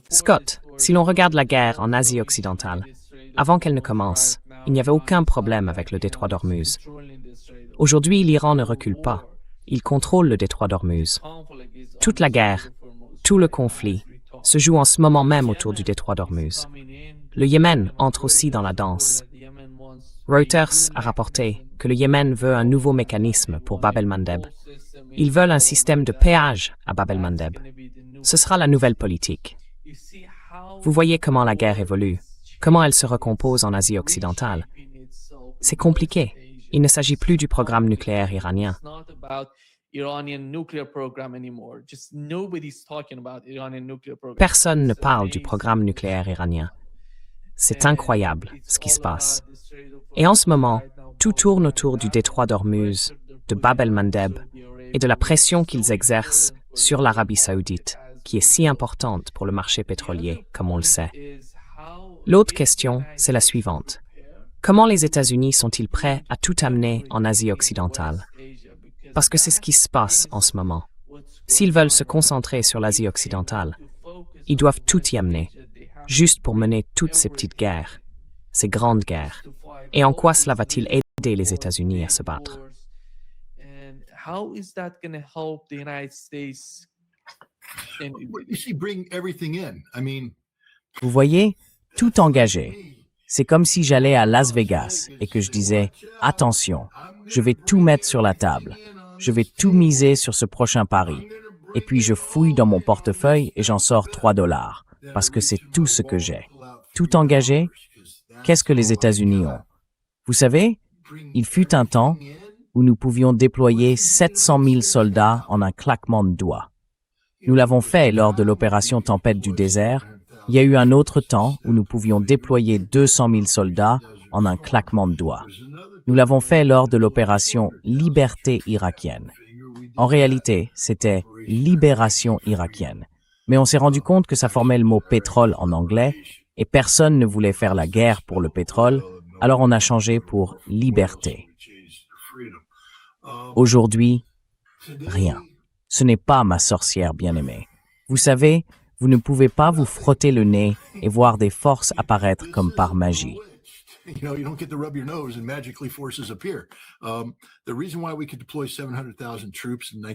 Scott, si l'on regarde la guerre en Asie occidentale, avant qu'elle ne commence, il n'y avait aucun problème avec le détroit d'Ormuz. Aujourd'hui, l'Iran ne recule pas. Il contrôle le détroit d'Ormuz. Toute la guerre, tout le conflit, se joue en ce moment même autour du détroit d'Ormuz. Le Yémen entre aussi dans la danse. Reuters a rapporté que le Yémen veut un nouveau mécanisme pour Bab el-Mandeb. Ils veulent un système de péage à Bab el-Mandeb. Ce sera la nouvelle politique. Vous voyez comment la guerre évolue, comment elle se recompose en Asie occidentale. C'est compliqué. Il ne s'agit plus du programme nucléaire iranien. Personne ne parle du programme nucléaire iranien. C'est incroyable ce qui se passe. Et en ce moment, tout tourne autour du détroit d'Ormuz, de Bab el-Mandeb et de la pression qu'ils exercent sur l'Arabie saoudite, qui est si importante pour le marché pétrolier, comme on le sait. L'autre question, c'est la suivante. Comment les États-Unis sont-ils prêts à tout amener en Asie occidentale? Parce que c'est ce qui se passe en ce moment. S'ils veulent se concentrer sur l'Asie occidentale, ils doivent tout y amener, juste pour mener toutes ces petites guerres, ces grandes guerres. Et en quoi cela va-t-il aider les États-Unis à se battre? Vous voyez, tout engagé. C'est comme si j'allais à Las Vegas et que je disais « Attention, je vais tout mettre sur la table. Je vais tout miser sur ce prochain pari. » Et puis je fouille dans mon portefeuille et j'en sors $3, parce que c'est tout ce que j'ai. Tout engagé? Qu'est-ce que les États-Unis ont? Vous savez, il fut un temps où nous pouvions déployer 700 000 soldats en un claquement de doigts. Nous l'avons fait lors de l'opération Tempête du désert. Il y a eu un autre temps où nous pouvions déployer 200 000 soldats en un claquement de doigts. Nous l'avons fait lors de l'opération Liberté irakienne. En réalité, c'était Libération irakienne. Mais on s'est rendu compte que ça formait le mot pétrole en anglais et personne ne voulait faire la guerre pour le pétrole, alors on a changé pour liberté. Aujourd'hui, rien. Ce n'est pas ma sorcière bien-aimée. Vous savez, vous ne pouvez pas vous frotter le nez et voir des forces apparaître comme par magie.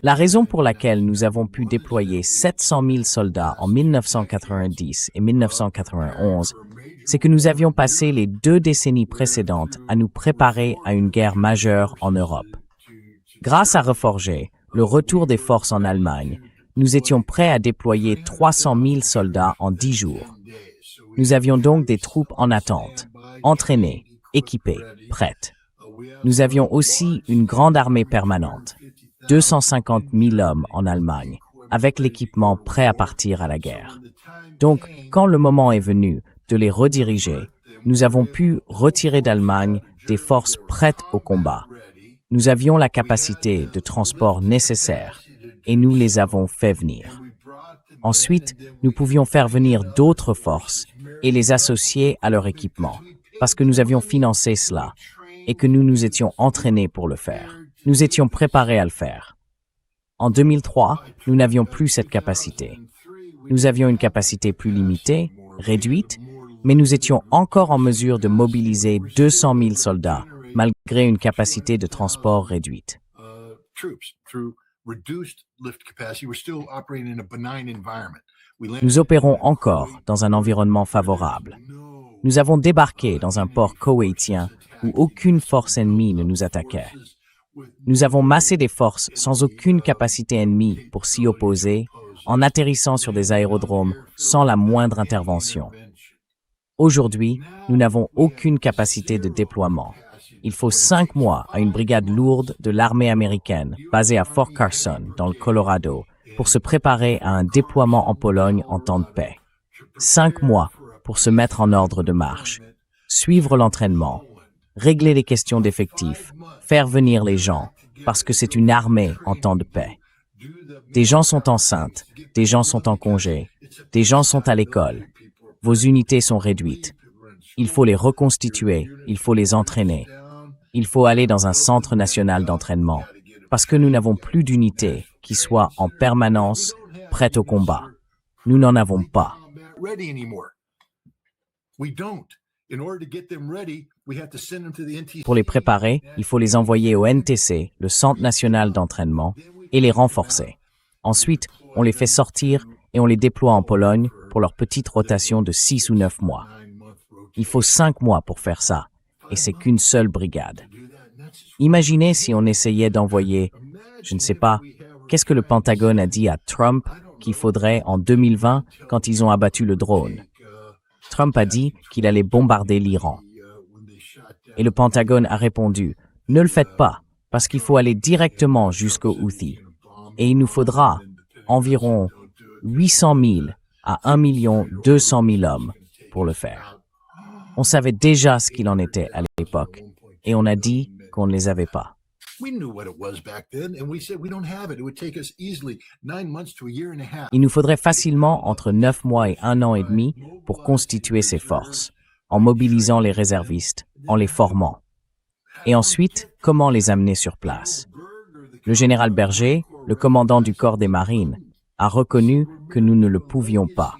La raison pour laquelle nous avons pu déployer 700 000 soldats en 1990 et 1991, c'est que nous avions passé les 2 décennies précédentes à nous préparer à une guerre majeure en Europe. Grâce à Reforger, le retour des forces en Allemagne, nous étions prêts à déployer 300 000 soldats en 10 jours. Nous avions donc des troupes en attente, entraînées, équipées, prêtes. Nous avions aussi une grande armée permanente, 250 000 hommes en Allemagne, avec l'équipement prêt à partir à la guerre. Donc, quand le moment est venu de les rediriger, nous avons pu retirer d'Allemagne des forces prêtes au combat. Nous avions la capacité de transport nécessaire et nous les avons fait venir. Ensuite, nous pouvions faire venir d'autres forces et les associer à leur équipement, parce que nous avions financé cela et que nous nous étions entraînés pour le faire. Nous étions préparés à le faire. En 2003, nous n'avions plus cette capacité. Nous avions une capacité plus limitée, réduite, mais nous étions encore en mesure de mobiliser 200 000 soldats, malgré une capacité de transport réduite. Nous opérons encore dans un environnement favorable. Nous avons débarqué dans un port koweïtien où aucune force ennemie ne nous attaquait. Nous avons massé des forces sans aucune capacité ennemie pour s'y opposer, en atterrissant sur des aérodromes sans la moindre intervention. Aujourd'hui, nous n'avons aucune capacité de déploiement. Il faut 5 mois à une brigade lourde de l'armée américaine basée à Fort Carson, dans le Colorado, pour se préparer à un déploiement en Pologne en temps de paix. 5 mois pour se mettre en ordre de marche, suivre l'entraînement, régler les questions d'effectifs, faire venir les gens, parce que c'est une armée en temps de paix. Des gens sont enceintes, des gens sont en congé, des gens sont à l'école. Vos unités sont réduites. Il faut les reconstituer, il faut les entraîner. Il faut aller dans un centre national d'entraînement, parce que nous n'avons plus d'unités qui soient en permanence prête au combat. Nous n'en avons pas. Pour les préparer, il faut les envoyer au NTC, le Centre national d'entraînement, et les renforcer. Ensuite, on les fait sortir et on les déploie en Pologne pour leur petite rotation de 6 ou 9 mois. Il faut 5 mois pour faire ça, et c'est qu'une seule brigade. Imaginez si on essayait d'envoyer, je ne sais pas, qu'est-ce que le Pentagone a dit à Trump qu'il faudrait en 2020 quand ils ont abattu le drone. Trump a dit qu'il allait bombarder l'Iran. Et le Pentagone a répondu, ne le faites pas, parce qu'il faut aller directement jusqu'aux Houthis. Et il nous faudra environ 800 000 à 1 200 000 hommes pour le faire. On savait déjà ce qu'il en était à l'époque, et on a dit qu'on ne les avait pas. Il nous faudrait facilement entre 9 mois et 1 an et demi pour constituer ces forces, en mobilisant les réservistes, en les formant. Et ensuite, comment les amener sur place? Le général Berger, le commandant du corps des marines, a reconnu que nous ne le pouvions pas.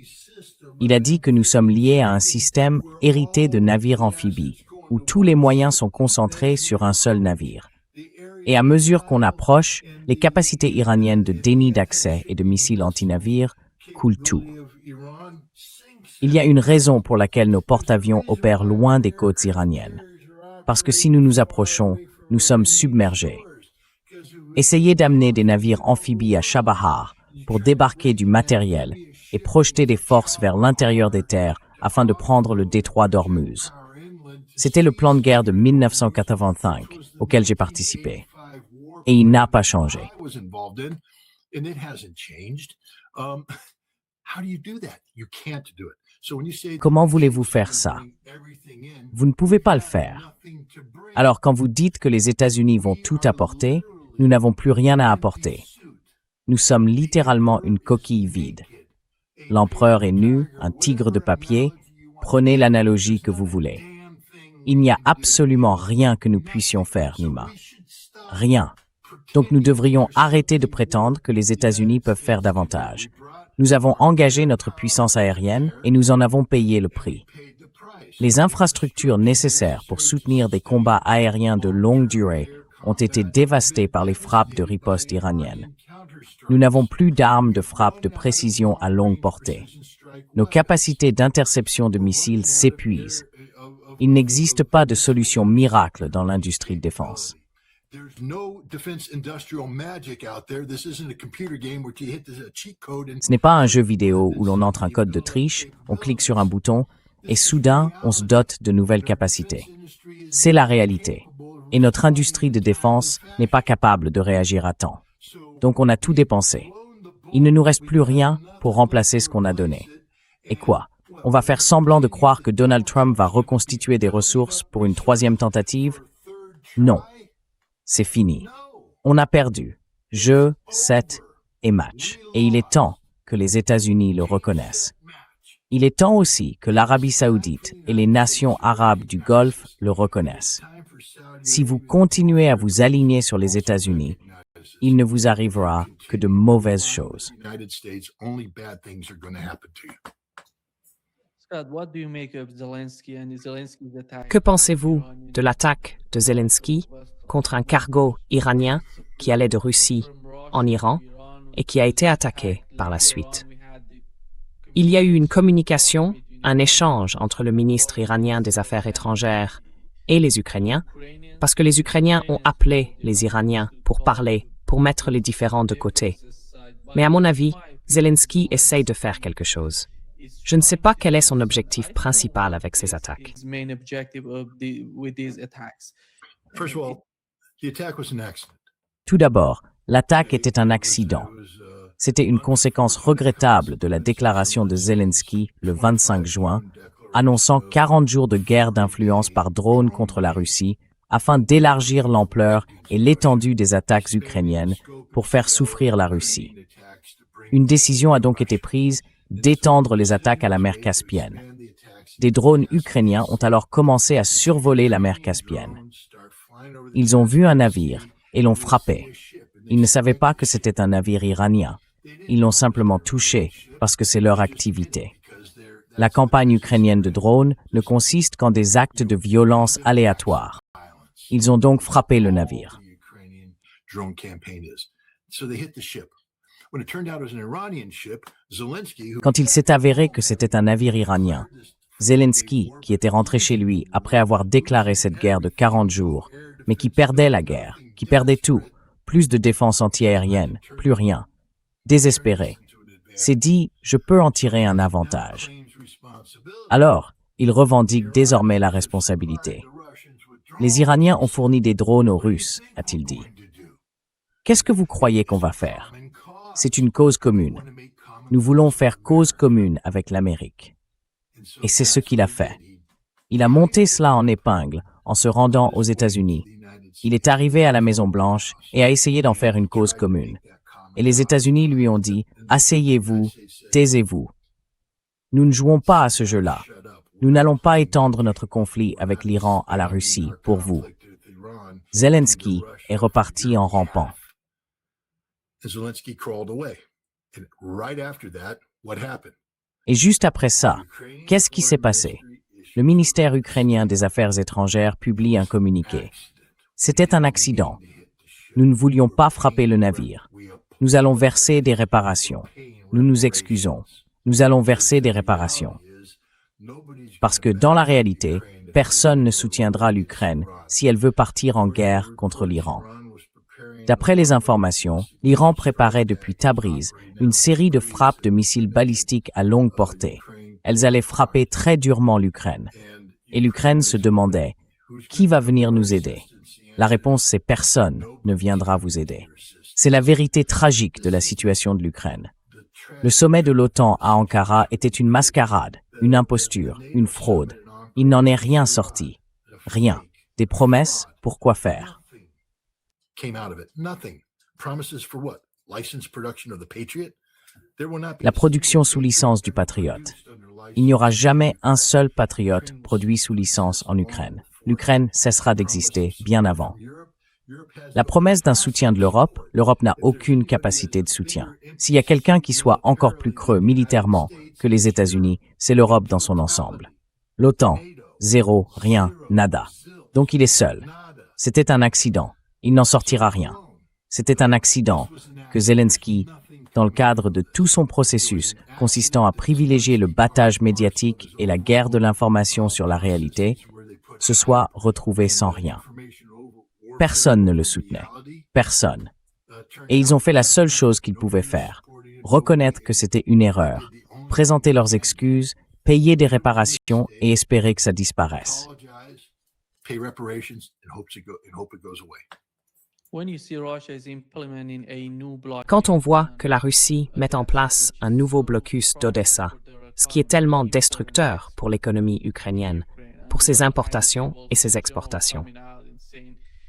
Il a dit que nous sommes liés à un système hérité de navires amphibies, où tous les moyens sont concentrés sur un seul navire. Et à mesure qu'on approche, les capacités iraniennes de déni d'accès et de missiles antinavires coulent tout. Il y a une raison pour laquelle nos porte-avions opèrent loin des côtes iraniennes. Parce que si nous nous approchons, nous sommes submergés. Essayez d'amener des navires amphibies à Chabahar pour débarquer du matériel et projeter des forces vers l'intérieur des terres afin de prendre le détroit d'Ormuz. C'était le plan de guerre de 1985 auquel j'ai participé. Et il n'a pas changé. Comment voulez-vous faire ça? Vous ne pouvez pas le faire. Alors quand vous dites que les États-Unis vont tout apporter, nous n'avons plus rien à apporter. Nous sommes littéralement une coquille vide. L'empereur est nu, un tigre de papier. Prenez l'analogie que vous voulez. Il n'y a absolument rien que nous puissions faire, Nima. Rien. Donc nous devrions arrêter de prétendre que les États-Unis peuvent faire davantage. Nous avons engagé notre puissance aérienne et nous en avons payé le prix. Les infrastructures nécessaires pour soutenir des combats aériens de longue durée ont été dévastées par les frappes de riposte iraniennes. Nous n'avons plus d'armes de frappe de précision à longue portée. Nos capacités d'interception de missiles s'épuisent. Il n'existe pas de solution miracle dans l'industrie de défense. Ce n'est pas un jeu vidéo où l'on entre un code de triche, on clique sur un bouton et soudain on se dote de nouvelles capacités. C'est la réalité. Et notre industrie de défense n'est pas capable de réagir à temps. Donc on a tout dépensé. Il ne nous reste plus rien pour remplacer ce qu'on a donné. Et quoi? On va faire semblant de croire que Donald Trump va reconstituer des ressources pour une 3e tentative? Non. C'est fini. On a perdu. Jeu, set et match. Et il est temps que les États-Unis le reconnaissent. Il est temps aussi que l'Arabie saoudite et les nations arabes du Golfe le reconnaissent. Si vous continuez à vous aligner sur les États-Unis, il ne vous arrivera que de mauvaises choses. Que pensez-vous de l'attaque de Zelensky contre un cargo iranien qui allait de Russie en Iran et qui a été attaqué par la suite? Il y a eu une communication, un échange entre le ministre iranien des Affaires étrangères et les Ukrainiens, parce que les Ukrainiens ont appelé les Iraniens pour parler, pour mettre les différends de côté. Mais à mon avis, Zelensky essaye de faire quelque chose. Je ne sais pas quel est son objectif principal avec ces attaques. Tout d'abord, l'attaque était un accident. C'était une conséquence regrettable de la déclaration de Zelensky le 25 juin, annonçant 40 jours de guerre d'influence par drone contre la Russie afin d'élargir l'ampleur et l'étendue des attaques ukrainiennes pour faire souffrir la Russie. Une décision a donc été prise d'étendre les attaques à la mer Caspienne. Des drones ukrainiens ont alors commencé à survoler la mer Caspienne. Ils ont vu un navire et l'ont frappé. Ils ne savaient pas que c'était un navire iranien. Ils l'ont simplement touché parce que c'est leur activité. La campagne ukrainienne de drones ne consiste qu'en des actes de violence aléatoires. Ils ont donc frappé le navire. Quand il s'est avéré que c'était un navire iranien, Zelensky, qui était rentré chez lui après avoir déclaré cette guerre de 40 jours, mais qui perdait la guerre, qui perdait tout, plus de défense antiaérienne, plus rien, désespéré, s'est dit « je peux en tirer un avantage ». Alors, il revendique désormais la responsabilité. Les Iraniens ont fourni des drones aux Russes, a-t-il dit. Qu'est-ce que vous croyez qu'on va faire? C'est une cause commune. Nous voulons faire cause commune avec l'Amérique. Et c'est ce qu'il a fait. Il a monté cela en épingle en se rendant aux États-Unis. Il est arrivé à la Maison-Blanche et a essayé d'en faire une cause commune. Et les États-Unis lui ont dit « Asseyez-vous, taisez-vous. Nous ne jouons pas à ce jeu-là. Nous n'allons pas étendre notre conflit avec l'Iran à la Russie pour vous. » Zelensky est reparti en rampant. Et juste après ça, qu'est-ce qui s'est passé? Le ministère ukrainien des Affaires étrangères publie un communiqué. C'était un accident. Nous ne voulions pas frapper le navire. Nous allons verser des réparations. Nous nous excusons. Nous allons verser des réparations. Parce que dans la réalité, personne ne soutiendra l'Ukraine si elle veut partir en guerre contre l'Iran. D'après les informations, l'Iran préparait depuis Tabriz une série de frappes de missiles balistiques à longue portée. Elles allaient frapper très durement l'Ukraine. Et l'Ukraine se demandait « Qui va venir nous aider ?» La réponse c'est « Personne ne viendra vous aider ». C'est la vérité tragique de la situation de l'Ukraine. Le sommet de l'OTAN à Ankara était une mascarade, une imposture, une fraude. Il n'en est rien sorti. Rien. Des promesses, pour quoi faire? La production sous licence du Patriot. Il n'y aura jamais un seul Patriot produit sous licence en Ukraine. L'Ukraine cessera d'exister bien avant. La promesse d'un soutien de l'Europe, l'Europe n'a aucune capacité de soutien. S'il y a quelqu'un qui soit encore plus creux militairement que les États-Unis, c'est l'Europe dans son ensemble. L'OTAN, zéro, rien, nada. Donc il est seul. C'était un accident. Il n'en sortira rien. C'était un accident que Zelensky, dans le cadre de tout son processus consistant à privilégier le battage médiatique et la guerre de l'information sur la réalité, se soit retrouvé sans rien. Personne ne le soutenait. Personne. Et ils ont fait la seule chose qu'ils pouvaient faire. Reconnaître que c'était une erreur, présenter leurs excuses, payer des réparations et espérer que ça disparaisse. Quand on voit que la Russie met en place un nouveau blocus d'Odessa, ce qui est tellement destructeur pour l'économie ukrainienne, pour ses importations et ses exportations.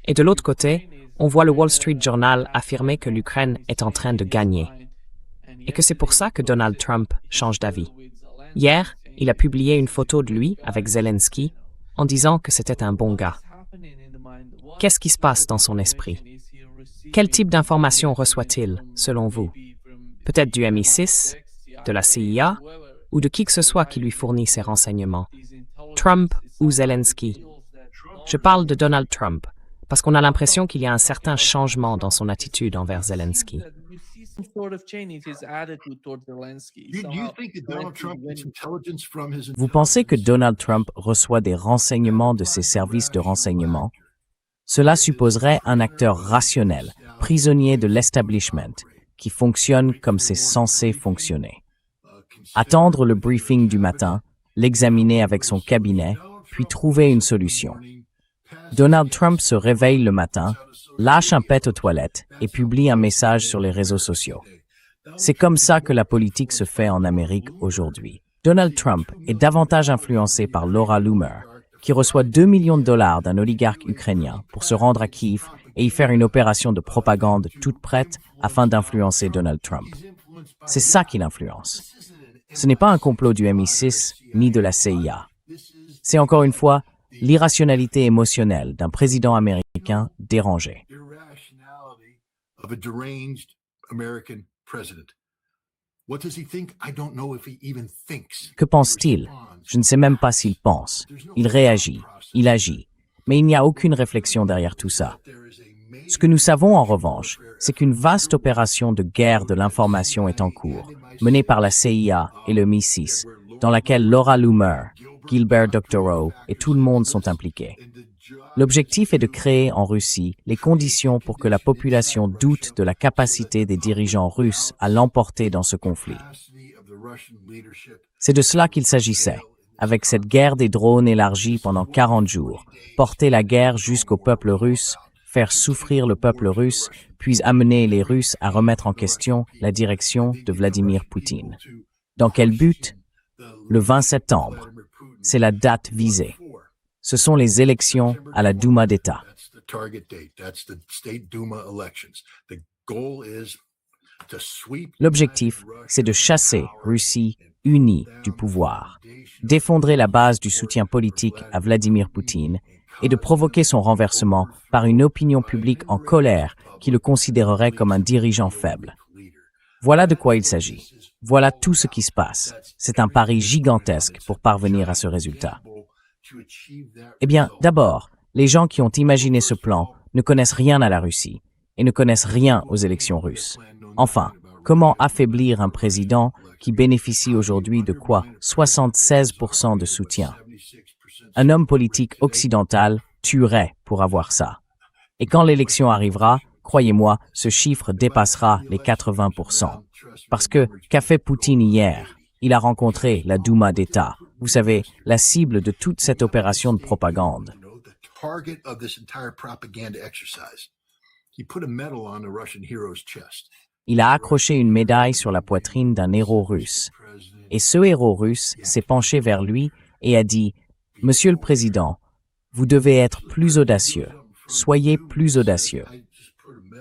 Et de l'autre côté, on voit le Wall Street Journal affirmer que l'Ukraine est en train de gagner. Et que c'est pour ça que Donald Trump change d'avis. Hier, il a publié une photo de lui avec Zelensky en disant que c'était un bon gars. Qu'est-ce qui se passe dans son esprit? Quel type d'informations reçoit-il, selon vous? Peut-être du MI6, de la CIA, ou de qui que ce soit qui lui fournit ces renseignements? Trump ou Zelensky? Je parle de Donald Trump, parce qu'on a l'impression qu'il y a un certain changement dans son attitude envers Zelensky. Vous pensez que Donald Trump reçoit des renseignements de ses services de renseignement? Cela supposerait un acteur rationnel, prisonnier de l'establishment, qui fonctionne comme c'est censé fonctionner. Attendre le briefing du matin, l'examiner avec son cabinet, puis trouver une solution. Donald Trump se réveille le matin, lâche un pet aux toilettes et publie un message sur les réseaux sociaux. C'est comme ça que la politique se fait en Amérique aujourd'hui. Donald Trump est davantage influencé par Laura Loomer, qui reçoit 2 millions de dollars d'un oligarque ukrainien pour se rendre à Kiev et y faire une opération de propagande toute prête afin d'influencer Donald Trump. C'est ça qui l'influence. Ce n'est pas un complot du MI6 ni de la CIA. C'est encore une fois l'irrationalité émotionnelle d'un président américain dérangé. Que pense-t-il? Je ne sais même pas s'il pense. Il réagit, il agit, mais il n'y a aucune réflexion derrière tout ça. Ce que nous savons en revanche, c'est qu'une vaste opération de guerre de l'information est en cours, menée par la CIA et le MI6, dans laquelle Laura Loomer, Gilbert Doctorow et tout le monde sont impliqués. L'objectif est de créer en Russie les conditions pour que la population doute de la capacité des dirigeants russes à l'emporter dans ce conflit. C'est de cela qu'il s'agissait, avec cette guerre des drones élargie pendant 40 jours, porter la guerre jusqu'au peuple russe, faire souffrir le peuple russe, puis amener les Russes à remettre en question la direction de Vladimir Poutine. Dans quel but? Le 20 septembre. C'est la date visée. Ce sont les élections à la Douma d'État. L'objectif, c'est de chasser Russie unie du pouvoir, d'effondrer la base du soutien politique à Vladimir Poutine et de provoquer son renversement par une opinion publique en colère qui le considérerait comme un dirigeant faible. Voilà de quoi il s'agit. Voilà tout ce qui se passe. C'est un pari gigantesque pour parvenir à ce résultat. Eh bien, d'abord, les gens qui ont imaginé ce plan ne connaissent rien à la Russie et ne connaissent rien aux élections russes. Enfin, comment affaiblir un président qui bénéficie aujourd'hui de quoi 76% de soutien? Un homme politique occidental tuerait pour avoir ça. Et quand l'élection arrivera, croyez-moi, ce chiffre dépassera les 80%. Parce que, qu'a fait Poutine hier? Il a rencontré la Douma d'État. Vous savez, la cible de toute cette opération de propagande. Il a accroché une médaille sur la poitrine d'un héros russe. Et ce héros russe s'est penché vers lui et a dit « Monsieur le Président, vous devez être plus audacieux. Soyez plus audacieux. »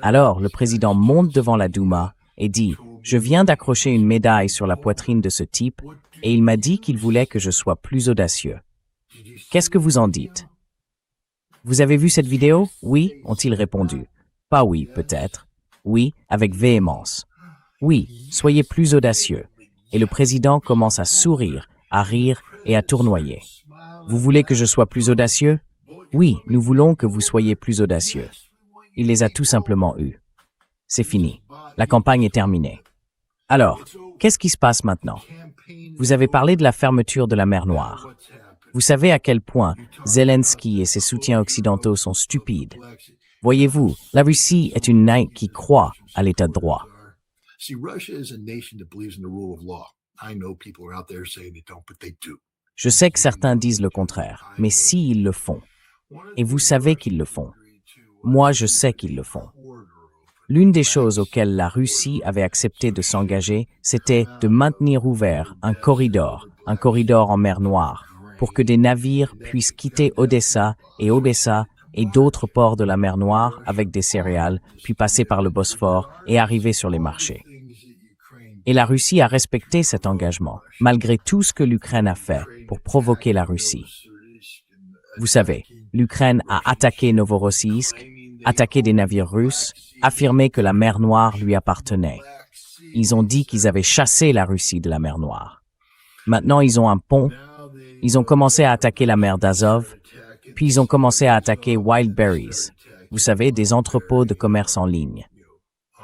Alors, le président monte devant la Douma et dit « Je viens d'accrocher une médaille sur la poitrine de ce type et il m'a dit qu'il voulait que je sois plus audacieux. Qu'est-ce que vous en dites? » Vous avez vu cette vidéo? Oui, ont-ils répondu. Pas oui, peut-être. Oui, avec véhémence. Oui, soyez plus audacieux. Et le président commence à sourire, à rire et à tournoyer. Vous voulez que je sois plus audacieux? Oui, nous voulons que vous soyez plus audacieux. Il les a tout simplement eus. C'est fini. La campagne est terminée. Alors, qu'est-ce qui se passe maintenant? Vous avez parlé de la fermeture de la mer Noire. Vous savez à quel point Zelensky et ses soutiens occidentaux sont stupides. Voyez-vous, la Russie est une nation qui croit à l'état de droit. Je sais que certains disent le contraire, mais si ils le font, et vous savez qu'ils le font, moi je sais qu'ils le font. L'une des choses auxquelles la Russie avait accepté de s'engager, c'était de maintenir ouvert un corridor en mer Noire, pour que des navires puissent quitter Odessa et d'autres ports de la mer Noire avec des céréales, puis passer par le Bosphore et arriver sur les marchés. Et la Russie a respecté cet engagement, malgré tout ce que l'Ukraine a fait pour provoquer la Russie. Vous savez, l'Ukraine a attaqué Novorossiysk, attaqué des navires russes, affirmé que la mer Noire lui appartenait. Ils ont dit qu'ils avaient chassé la Russie de la mer Noire. Maintenant, ils ont un pont. Ils ont commencé à attaquer la mer d'Azov, puis ils ont commencé à attaquer Wildberries, vous savez, des entrepôts de commerce en ligne.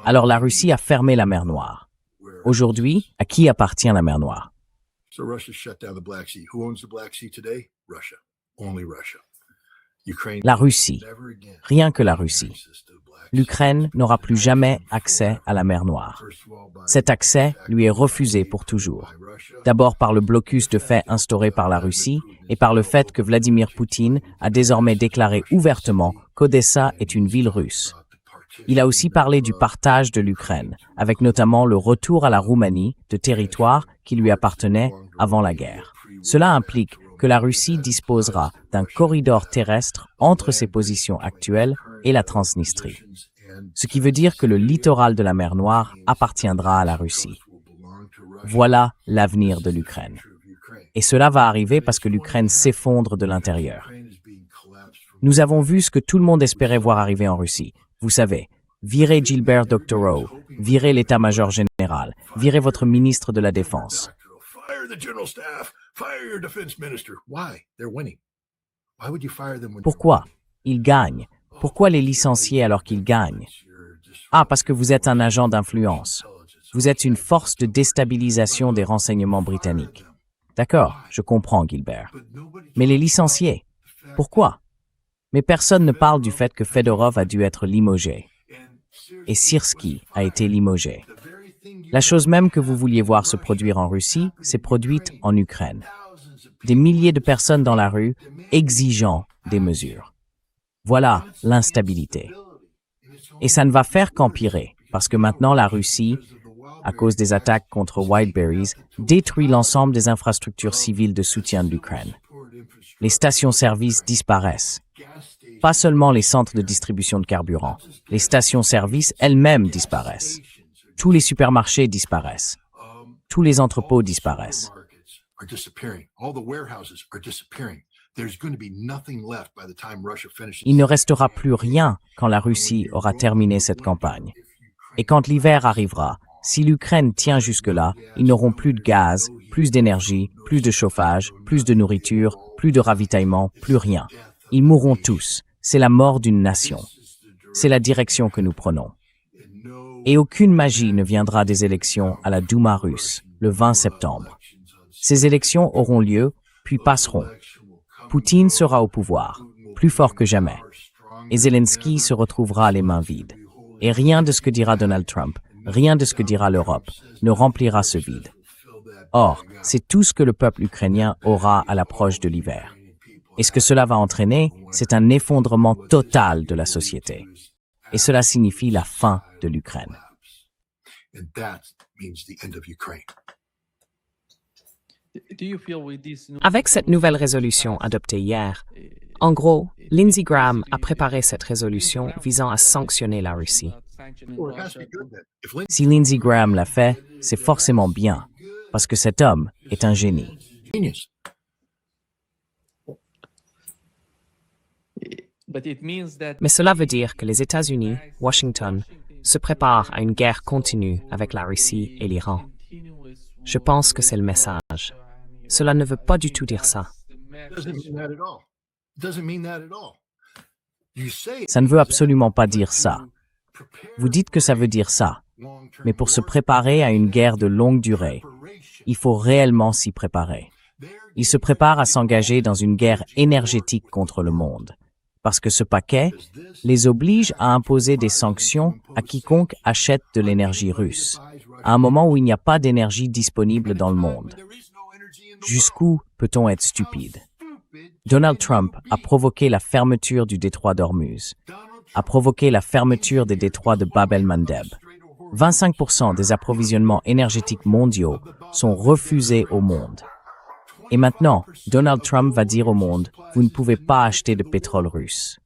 Alors la Russie a fermé la mer Noire. Aujourd'hui, à qui appartient la mer Noire? La Russie. Rien que la Russie. L'Ukraine n'aura plus jamais accès à la mer Noire. Cet accès lui est refusé pour toujours. D'abord par le blocus de fait instauré par la Russie et par le fait que Vladimir Poutine a désormais déclaré ouvertement qu'Odessa est une ville russe. Il a aussi parlé du partage de l'Ukraine, avec notamment le retour à la Roumanie de territoires qui lui appartenaient avant la guerre. Cela implique que la Russie disposera d'un corridor terrestre entre ses positions actuelles et la Transnistrie. Ce qui veut dire que le littoral de la mer Noire appartiendra à la Russie. Voilà l'avenir de l'Ukraine. Et cela va arriver parce que l'Ukraine s'effondre de l'intérieur. Nous avons vu ce que tout le monde espérait voir arriver en Russie. Vous savez, virer Gilbert Doctorow, virer l'état-major général général. Virez votre ministre de la Défense. Fire the general staff. Fire your defense minister. Why? They're winning. Why would you fire them when Pourquoi? Ils gagnent. Pourquoi les licencier alors qu'ils gagnent? Ah, parce que vous êtes un agent d'influence. Vous êtes une force de déstabilisation des renseignements britanniques. D'accord, je comprends, Gilbert. Mais les licencier? Pourquoi? Mais personne ne parle du fait que Fedorov a dû être limogé. Et Syrski a été limogé. La chose même que vous vouliez voir se produire en Russie s'est produite en Ukraine. Des milliers de personnes dans la rue exigeant des mesures. Voilà l'instabilité. Et ça ne va faire qu'empirer, parce que maintenant la Russie, à cause des attaques contre Whiteberries, détruit l'ensemble des infrastructures civiles de soutien de l'Ukraine. Les stations-service disparaissent. Pas seulement les centres de distribution de carburant, les stations-service elles-mêmes disparaissent. Tous les supermarchés disparaissent. Tous les entrepôts disparaissent. Il ne restera plus rien quand la Russie aura terminé cette campagne. Et quand l'hiver arrivera, si l'Ukraine tient jusque-là, ils n'auront plus de gaz, plus d'énergie, plus de chauffage, plus de nourriture, plus de ravitaillement, plus rien. Ils mourront tous. C'est la mort d'une nation. C'est la direction que nous prenons. Et aucune magie ne viendra des élections à la Douma russe, le 20 septembre. Ces élections auront lieu, puis passeront. Poutine sera au pouvoir, plus fort que jamais. Et Zelensky se retrouvera les mains vides. Et rien de ce que dira Donald Trump, rien de ce que dira l'Europe, ne remplira ce vide. Or, c'est tout ce que le peuple ukrainien aura à l'approche de l'hiver. Et ce que cela va entraîner, c'est un effondrement total de la société. Et cela signifie la fin de l'Ukraine. Avec cette nouvelle résolution adoptée hier, en gros, Lindsey Graham a préparé cette résolution visant à sanctionner la Russie. Si Lindsey Graham l'a fait, c'est forcément bien, parce que cet homme est un génie. Mais cela veut dire que les États-Unis, Washington, se préparent à une guerre continue avec la Russie et l'Iran. Je pense que c'est le message. Cela ne veut pas du tout dire ça. Ça ne veut absolument pas dire ça. Vous dites que ça veut dire ça. Mais pour se préparer à une guerre de longue durée, il faut réellement s'y préparer. Ils se préparent à s'engager dans une guerre énergétique contre le monde. Parce que ce paquet les oblige à imposer des sanctions à quiconque achète de l'énergie russe, à un moment où il n'y a pas d'énergie disponible dans le monde. Jusqu'où peut-on être stupide? Donald Trump a provoqué la fermeture du détroit d'Ormuz, a provoqué la fermeture des détroits de Bab el-Mandeb. 25% des approvisionnements énergétiques mondiaux sont refusés au monde. Et maintenant, Donald Trump va dire au monde, vous ne pouvez pas acheter de pétrole russe.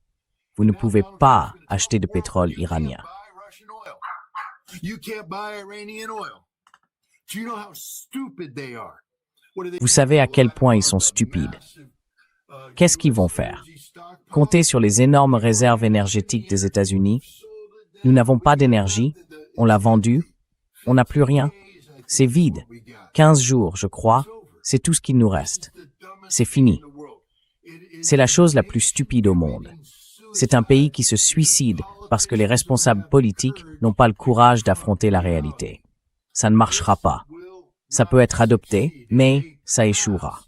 Vous ne pouvez pas acheter de pétrole iranien. Vous savez à quel point ils sont stupides. Qu'est-ce qu'ils vont faire? Compter sur les énormes réserves énergétiques des États-Unis? Nous n'avons pas d'énergie, on l'a vendue, on n'a plus rien. C'est vide. 15 jours, je crois. C'est tout ce qu'il nous reste. C'est fini. C'est la chose la plus stupide au monde. C'est un pays qui se suicide parce que les responsables politiques n'ont pas le courage d'affronter la réalité. Ça ne marchera pas. Ça peut être adopté, mais ça échouera.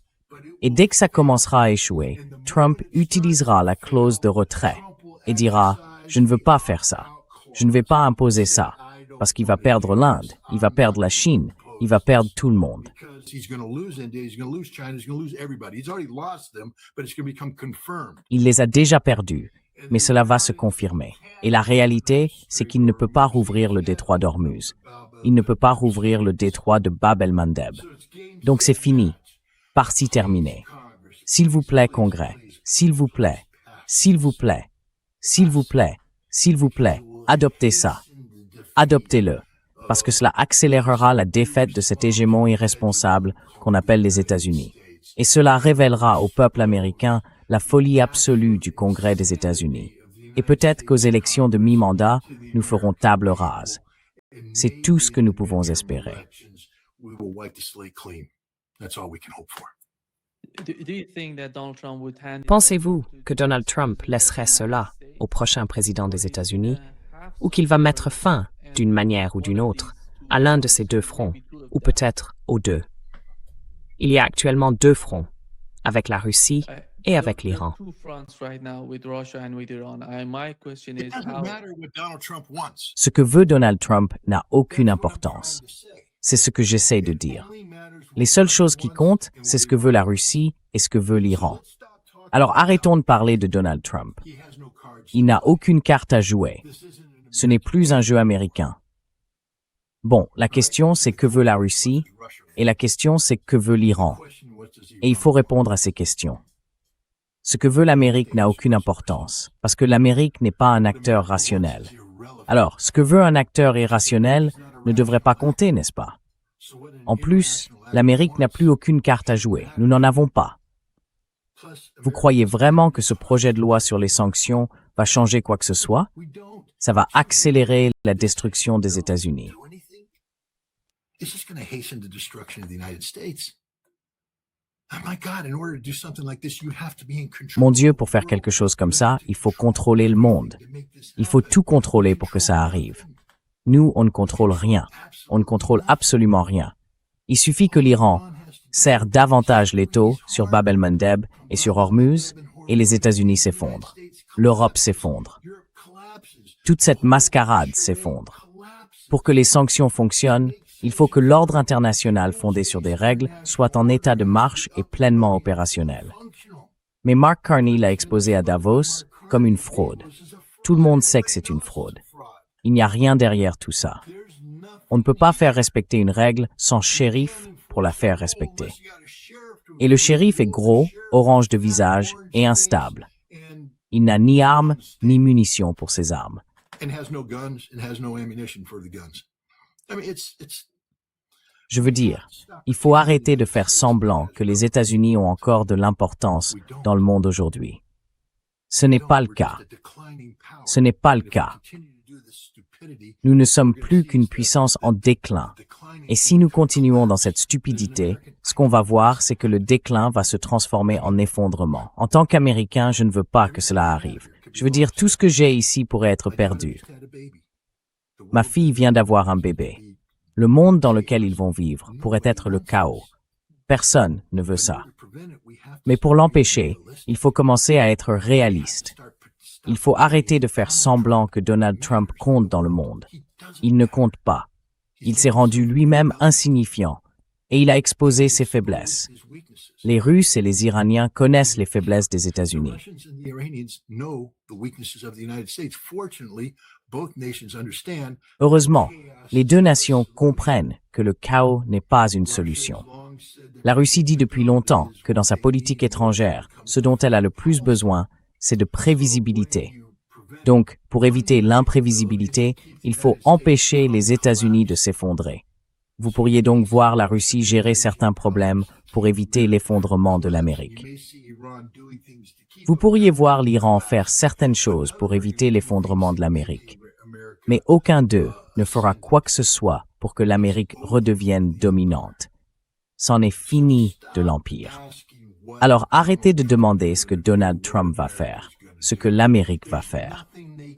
Et dès que ça commencera à échouer, Trump utilisera la clause de retrait et dira « Je ne veux pas faire ça. Je ne vais pas imposer ça. » Parce qu'il va perdre l'Inde, il va perdre la Chine, il va perdre tout le monde. Il les a déjà perdus, mais cela va se confirmer. Et la réalité, c'est qu'il ne peut pas rouvrir le détroit d'Ormuz. Il ne peut pas rouvrir le détroit de Bab el-Mandeb. Donc c'est fini. Partie terminée. S'il vous plaît, Congrès. S'il vous plaît. S'il vous plaît. S'il vous plaît. S'il vous plaît. Adoptez ça. Adoptez-le. Parce que cela accélérera la défaite de cet hégémon irresponsable qu'on appelle les États-Unis. Et cela révélera au peuple américain la folie absolue du Congrès des États-Unis. Et peut-être qu'aux élections de mi-mandat, nous ferons table rase. C'est tout ce que nous pouvons espérer. We will wipe the slate clean. That's all we can hope for. Pensez-vous que Donald Trump laisserait cela au prochain président des États-Unis ou qu'il va mettre fin, d'une manière ou d'une autre, à l'un de ces deux fronts, ou peut-être aux deux? Il y a actuellement deux fronts, avec la Russie et avec l'Iran. It doesn't matter what Donald Trump wants. Ce que veut Donald Trump n'a aucune importance. C'est ce que j'essaie de dire. Les seules choses qui comptent, c'est ce que veut la Russie et ce que veut l'Iran. Alors arrêtons de parler de Donald Trump. Il n'a aucune carte à jouer. Ce n'est plus un jeu américain. Bon, la question c'est que veut la Russie et la question c'est que veut l'Iran. Et il faut répondre à ces questions. Ce que veut l'Amérique n'a aucune importance, parce que l'Amérique n'est pas un acteur rationnel. Alors, ce que veut un acteur irrationnel ne devrait pas compter, n'est-ce pas? En plus, l'Amérique n'a plus aucune carte à jouer. Nous n'en avons pas. Vous croyez vraiment que ce projet de loi sur les sanctions va changer quoi que ce soit? Ça va accélérer la destruction des États-Unis. It's just going to hasten the destruction of the United States. Oh my God, in order to do something like this, you have to be in control. Mon Dieu, pour faire quelque chose comme ça, il faut contrôler le monde. Il faut tout contrôler pour que ça arrive. Nous, on ne contrôle rien. On ne contrôle absolument rien. Il suffit que l'Iran serre davantage les taux sur Bab el-Mandeb et sur Hormuz, et les États-Unis s'effondrent. L'Europe s'effondre. Toute cette mascarade s'effondre. Pour que les sanctions fonctionnent, il faut que l'ordre international fondé sur des règles soit en état de marche et pleinement opérationnel. Mais Mark Carney l'a exposé à Davos comme une fraude. Tout le monde sait que c'est une fraude. Il n'y a rien derrière tout ça. On ne peut pas faire respecter une règle sans shérif pour la faire respecter. Et le shérif est gros, orange de visage et instable. Il n'a ni armes ni munitions pour ses armes. And has no guns and has no ammunition for the guns. I mean, it's Je veux dire, il faut arrêter de faire semblant que les États-Unis ont encore de l'importance dans le monde aujourd'hui. Ce n'est pas le cas. Ce n'est pas le cas. Nous ne sommes plus qu'une puissance en déclin. Et si nous continuons dans cette stupidité, ce qu'on va voir, c'est que le déclin va se transformer en effondrement. En tant qu'Américain, je ne veux pas que cela arrive. Je veux dire, tout ce que j'ai ici pourrait être perdu. Ma fille vient d'avoir un bébé. Le monde dans lequel ils vont vivre pourrait être le chaos. Personne ne veut ça. Mais pour l'empêcher, il faut commencer à être réaliste. Il faut arrêter de faire semblant que Donald Trump compte dans le monde. Il ne compte pas. Il s'est rendu lui-même insignifiant et il a exposé ses faiblesses. Les Russes et les Iraniens connaissent les faiblesses des États-Unis. Heureusement, les deux nations comprennent que le chaos n'est pas une solution. La Russie dit depuis longtemps que dans sa politique étrangère, ce dont elle a le plus besoin, c'est de prévisibilité. Donc, pour éviter l'imprévisibilité, il faut empêcher les États-Unis de s'effondrer. Vous pourriez donc voir la Russie gérer certains problèmes pour éviter l'effondrement de l'Amérique. Vous pourriez voir l'Iran faire certaines choses pour éviter l'effondrement de l'Amérique. Mais aucun d'eux ne fera quoi que ce soit pour que l'Amérique redevienne dominante. C'en est fini de l'Empire. Alors arrêtez de demander ce que Donald Trump va faire, ce que l'Amérique va faire.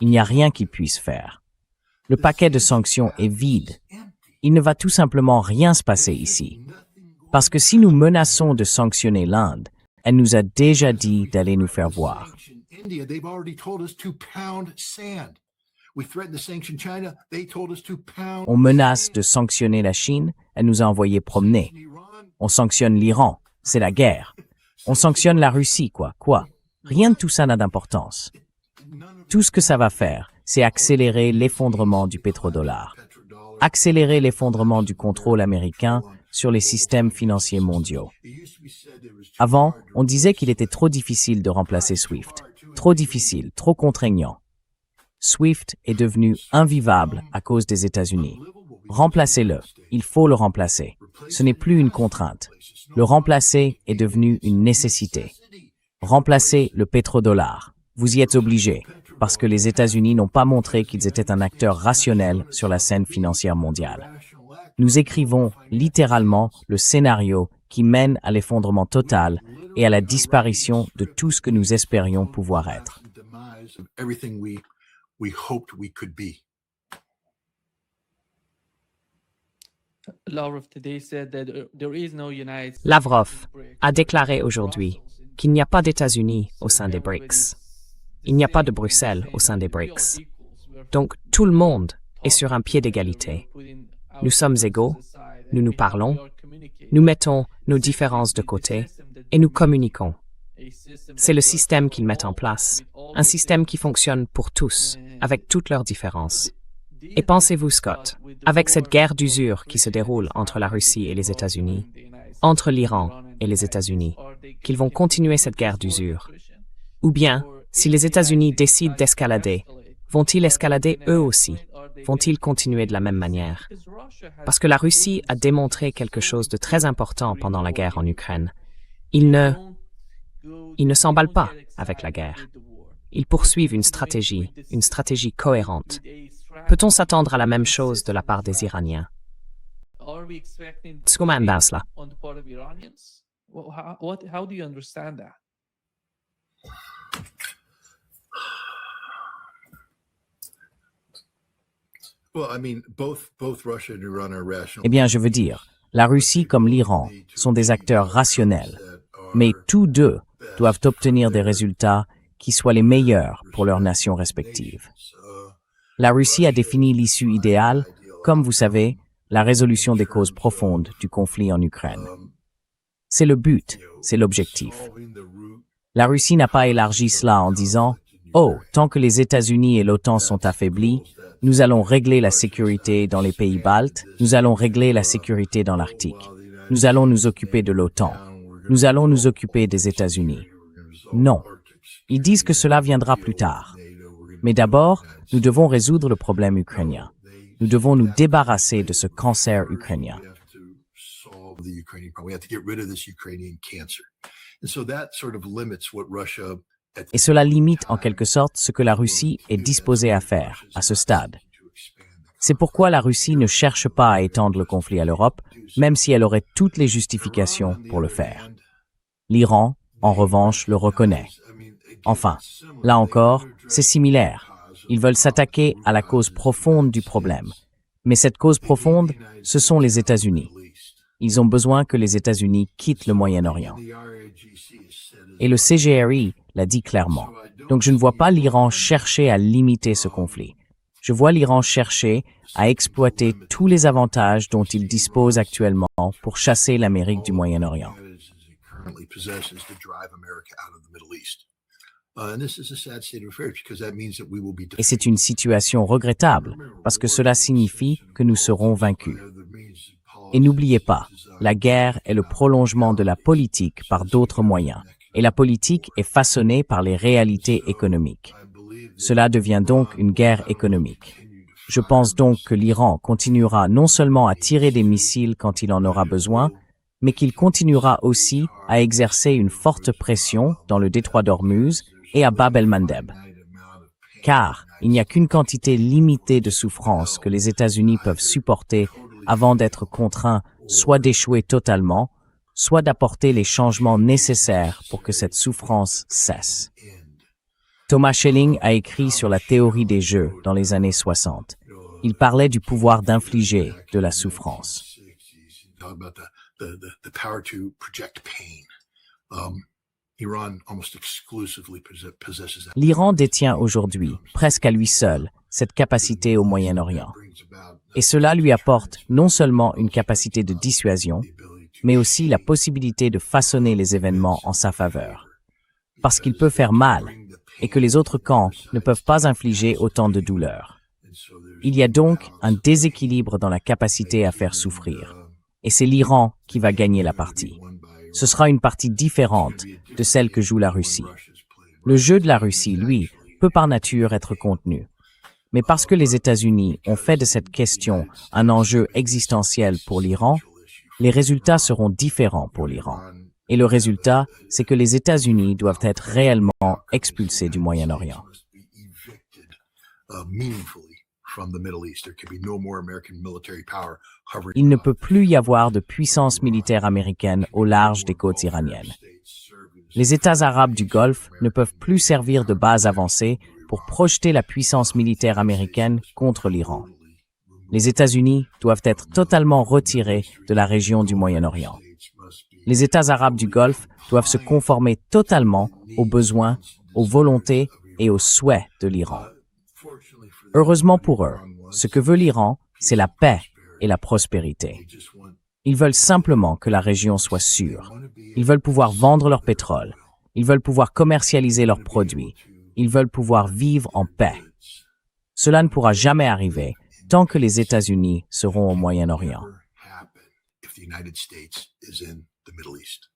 Il n'y a rien qu'il puisse faire. Le paquet de sanctions est vide. Il ne va tout simplement rien se passer ici. Parce que si nous menaçons de sanctionner l'Inde, elle nous a déjà dit d'aller nous faire voir. On menace de sanctionner la Chine, elle nous a envoyé promener. On sanctionne l'Iran, c'est la guerre. On sanctionne la Russie, quoi. Rien de tout ça n'a d'importance. Tout ce que ça va faire, c'est accélérer l'effondrement du pétrodollar, accélérer l'effondrement du contrôle américain sur les systèmes financiers mondiaux. Avant, on disait qu'il était trop difficile de remplacer SWIFT. Trop difficile, trop contraignant. SWIFT est devenu invivable à cause des États-Unis. Remplacez-le. Il faut le remplacer. Ce n'est plus une contrainte. Le remplacer est devenu une nécessité. Remplacez le pétrodollar. Vous y êtes obligé. parce que les États-Unis n'ont pas montré qu'ils étaient un acteur rationnel sur la scène financière mondiale. Nous écrivons littéralement le scénario qui mène à l'effondrement total et à la disparition de tout ce que nous espérions pouvoir être. Lavrov a déclaré aujourd'hui qu'il n'y a pas d'États-Unis au sein des BRICS. Il n'y a pas de Bruxelles au sein des BRICS. Donc tout le monde est sur un pied d'égalité. Nous sommes égaux, nous nous parlons, nous mettons nos différences de côté et nous communiquons. C'est le système qu'ils mettent en place, un système qui fonctionne pour tous, avec toutes leurs différences. Et pensez-vous, Scott, avec cette guerre d'usure qui se déroule entre la Russie et les États-Unis, entre l'Iran et les États-Unis, qu'ils vont continuer cette guerre d'usure? Ou bien, si les États-Unis décident d'escalader, vont-ils escalader eux aussi? Vont-ils continuer de la même manière? Parce que la Russie a démontré quelque chose de très important pendant la guerre en Ukraine. Ils ne s'emballent pas avec la guerre. Ils poursuivent une stratégie cohérente. Peut-on s'attendre à la même chose de la part des Iraniens? Comment cela? Eh bien, je veux dire, la Russie comme l'Iran sont des acteurs rationnels, mais tous deux doivent obtenir des résultats qui soient les meilleurs pour leurs nations respectives. La Russie a défini l'issue idéale, comme vous savez, la résolution des causes profondes du conflit en Ukraine. C'est le but, c'est l'objectif. La Russie n'a pas élargi cela en disant « Oh, tant que les États-Unis et l'OTAN sont affaiblis, nous allons régler la sécurité dans les pays baltes, nous allons régler la sécurité dans l'Arctique. Nous allons nous occuper de l'OTAN. Nous allons nous occuper des États-Unis. » Non. Ils disent que cela viendra plus tard. Mais d'abord, nous devons résoudre le problème ukrainien. Nous devons nous débarrasser de ce cancer ukrainien. Et cela limite en quelque sorte ce que la Russie est disposée à faire à ce stade. C'est pourquoi la Russie ne cherche pas à étendre le conflit à l'Europe, même si elle aurait toutes les justifications pour le faire. L'Iran, en revanche, le reconnaît. Enfin, là encore, c'est similaire. Ils veulent s'attaquer à la cause profonde du problème. Mais cette cause profonde, ce sont les États-Unis. Ils ont besoin que les États-Unis quittent le Moyen-Orient. Et le CGRI l'a dit clairement. Donc je ne vois pas l'Iran chercher à limiter ce conflit. Je vois l'Iran chercher à exploiter tous les avantages dont il dispose actuellement pour chasser l'Amérique du Moyen-Orient. Et c'est une situation regrettable, parce que cela signifie que nous serons vaincus. Et n'oubliez pas, la guerre est le prolongement de la politique par d'autres moyens, et la politique est façonnée par les réalités économiques. Cela devient donc une guerre économique. Je pense donc que l'Iran continuera non seulement à tirer des missiles quand il en aura besoin, mais qu'il continuera aussi à exercer une forte pression dans le détroit d'Ormuz et à Bab el-Mandeb. Car il n'y a qu'une quantité limitée de souffrance que les États-Unis peuvent supporter avant d'être contraints soit d'échouer totalement, soit d'apporter les changements nécessaires pour que cette souffrance cesse. Thomas Schelling a écrit sur la théorie des jeux dans les années 60. Il parlait du pouvoir d'infliger de la souffrance. L'Iran détient aujourd'hui, presque à lui seul, cette capacité au Moyen-Orient. Et cela lui apporte non seulement une capacité de dissuasion, mais aussi la possibilité de façonner les événements en sa faveur. Parce qu'il peut faire mal, et que les autres camps ne peuvent pas infliger autant de douleur. Il y a donc un déséquilibre dans la capacité à faire souffrir. Et c'est l'Iran qui va gagner la partie. Ce sera une partie différente de celle que joue la Russie. Le jeu de la Russie, lui, peut par nature être contenu. Mais parce que les États-Unis ont fait de cette question un enjeu existentiel pour l'Iran, les résultats seront différents pour l'Iran. Et le résultat, c'est que les États-Unis doivent être réellement expulsés du Moyen-Orient. meaningfully from the Middle East. There can be no more American military power hovering. Il ne peut plus y avoir de puissance militaire américaine au large des côtes iraniennes. Les États arabes du Golfe ne peuvent plus servir de base avancée pour projeter la puissance militaire américaine contre l'Iran. Les États-Unis doivent être totalement retirés de la région du Moyen-Orient. Les États arabes du Golfe doivent se conformer totalement aux besoins, aux volontés et aux souhaits de l'Iran. Heureusement pour eux, ce que veut l'Iran, c'est la paix et la prospérité. Ils veulent simplement que la région soit sûre. Ils veulent pouvoir vendre leur pétrole. Ils veulent pouvoir commercialiser leurs produits. Ils veulent pouvoir vivre en paix. Cela ne pourra jamais arriver tant que les États-Unis seront au Moyen-Orient. If the United States is in the Middle East.